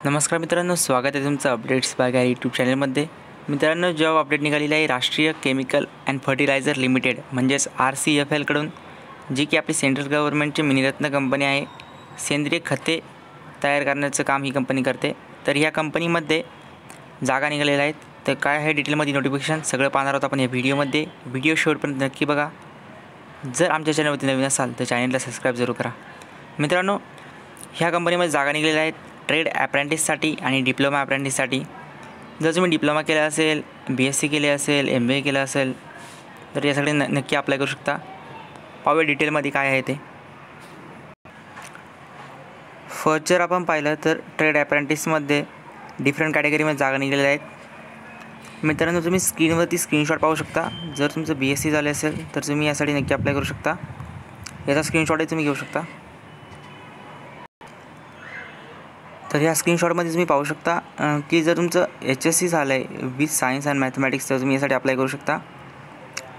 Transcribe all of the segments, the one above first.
नमस्कार मित्रांनो, स्वागत आहे तुमचं अपडेट्स बाय गाय यूट्यूब चॅनलमध्ये। मित्रांनो, जॉब अपडेट निघालेली आहे राष्ट्रीय केमिकल अँड फर्टिलायझर लिमिटेड म्हणजेच RCFL कडून, जी की आपली सेंट्रल गव्हर्नमेंटची मिनीरत्न कंपनी आहे। सेंद्रिय खते तयार करण्याचं काम ही कंपनी करते। तर ह्या कंपनीमध्ये जागा निघालेल्या आहेत। तर काय आहे डिटेलमध्ये नोटिफिकेशन सगळं पाहणार आहोत आपण या व्हिडिओमध्ये। व्हिडिओ शेवटपर्यंत नक्की बघा। जर आमच्या चॅनलवरती नवीन असाल तर चॅनलला सबस्क्राईब जरूर करा। मित्रांनो, ह्या कंपनीमध्ये जागा निघालेल्या आहेत ट्रेड अप्रेंटिससाठी आणि डिप्लोमा अप्रेंटिससाठी। जर तुम्ही डिप्लोमा केला असेल, BSc केले असेल, MBA केलं असेल तर यासाठी नक्की अप्लाय करू शकता। पाहूया डिटेलमध्ये काय आहे ते। फर्स्ट जर आपण पाहिलं तर ट्रेड अप्रेंटिसमध्ये डिफरंट कॅटेगरीमध्ये जागा निघालेल्या आहेत। मित्रांनो, तुम्ही स्क्रीनवरती स्क्रीनशॉट पाहू शकता। जर तुमचं BSc झाले असेल तर तुम्ही यासाठी नक्की अप्लाय करू शकता। याचा स्क्रीनशॉटही तुम्ही घेऊ शकता। तर ह्या स्क्रीनशॉटमध्ये तुम्ही पाहू शकता की जर तुमचं HSC झालं आहे विथ सायन्स अँड मॅथमॅटिक्स तर तुम्ही यासाठी अप्लाय करू शकता।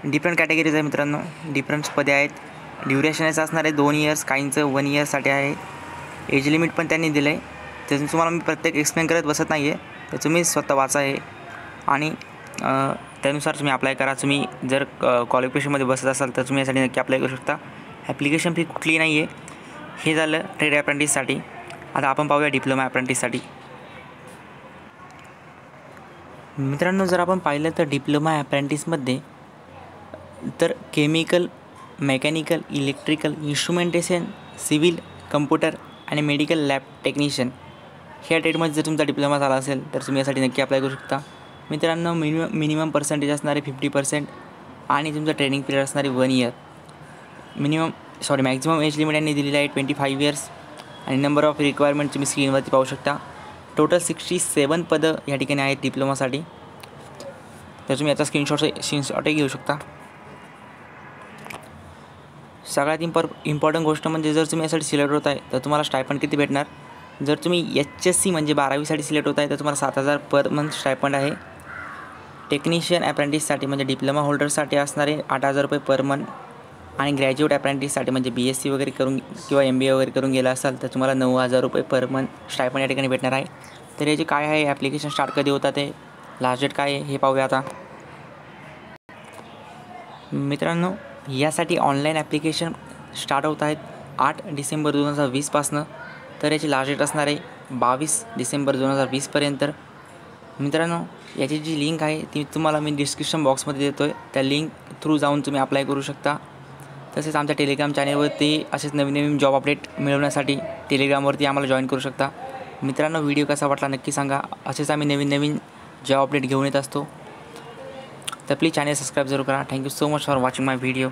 डिफरंट कॅटेगरीज आहे मित्रांनो, डिफरंट पदे आहेत। ड्युरेशन याचं असणार आहे 2 इयर्स, काहींचं 1 इयरसाठी आहे। एज लिमिट पण त्यांनी दिलं आहे। तर तुम्हाला मी प्रत्येक एक्सप्लेन करत बसत नाही आहे, तर तुम्ही स्वतः वाचा आहे आणि त्यानुसार तुम्ही अप्लाय करा। तुम्ही जर क्वालिफिकेशनमध्ये बसत असाल तर तुम्ही यासाठी नक्की अप्लाय करू शकता। ॲप्लिकेशन फी कुठली नाही आहे। हे झालं ट्रेड अप्रेंटिससाठी। आता आपण पाहूया डिप्लोमा अप्रेंटिससाठी। मित्रांनो, जर आपण पाहिलं तर डिप्लोमा अप्रेंटिसमध्ये तर chemical, mechanical, electrical, instrumentation, civil, computer आणि मेडिकल लॅब टेक्निशियन ह्या ट्रेडमध्ये जर तुमचा डिप्लोमा झाला असेल तर तुम्ही यासाठी नक्की अप्लाय करू शकता। मित्रांनो, मिनिमम पर्सेंटेज असणारे 50% आणि तुमचं ट्रेनिंग पिरियड असणारे 1 इयर। मॅक्झिमम एज लिमिट यांनी दिलेली आहे 25 इयर्स आणि नंबर ऑफ रिक्वायरमेंट तुम्ही स्क्रीनवरती पाहू शकता। टोटल 67 पदं या ठिकाणी आहेत डिप्लोमासाठी। तर तुम्ही याचा स्क्रीनशॉटही घेऊ शकता। सगळ्यात इम्पॉर्टंट गोष्ट म्हणजे जर तुम्ही यासाठी सिलेक्ट होत आहे तर तुम्हाला स्टायपंड किती भेटणार। जर तुम्ही HSC म्हणजे 12वीसाठी सिलेक्ट होत आहे तर तुम्हाला 7,000 पर मंथ स्टायपंड आहे। टेक्निशियन अप्रेंटिससाठी म्हणजे डिप्लोमा होल्डरसाठी असणारे 8,000 रुपये पर मंथ आणि ग्रॅज्युएट अप्रेंटिससाठी म्हणजे BSc वगैरे करून किंवा MBA वगैरे करून गेला असाल तर तुम्हाला 9,000 रुपये पर मंथ स्टायपंड या ठिकाणी भेटणार आहे। तर याचे काय आहे, ॲप्लिकेशन स्टार्ट कधी होतात, ते लास्ट डेट काय आहे हे पाहूया आता। मित्रांनो, यासाठी ऑनलाईन ॲप्लिकेशन स्टार्ट होत आहेत 8 डिसेंबर 2020 पासनं। तर याची लास्ट डेट असणार आहे 22 डिसेंबर 2020 पर्यंत। मित्रांनो, याची जी लिंक आहे ती तुम्हाला मी डिस्क्रिप्शन बॉक्समध्ये देतो आहे। त्या लिंक थ्रू जाऊन तुम्ही अप्लाय करू शकता। तसेच आमच्या टेलिग्राम चॅनलवरती असेच नवीन जॉब अपडेट मिळवण्यासाठी टेलिग्रामवरती आम्हाला जॉईन करू शकता। मित्रांनो, व्हिडिओ कसा वाटला नक्की सांगा। असेच आम्ही नवीन जॉब अपडेट घेऊन येत असतो। तर प्लीज चॅनल सबस्क्राईब जरूर करा। Thank you so much for watching my video.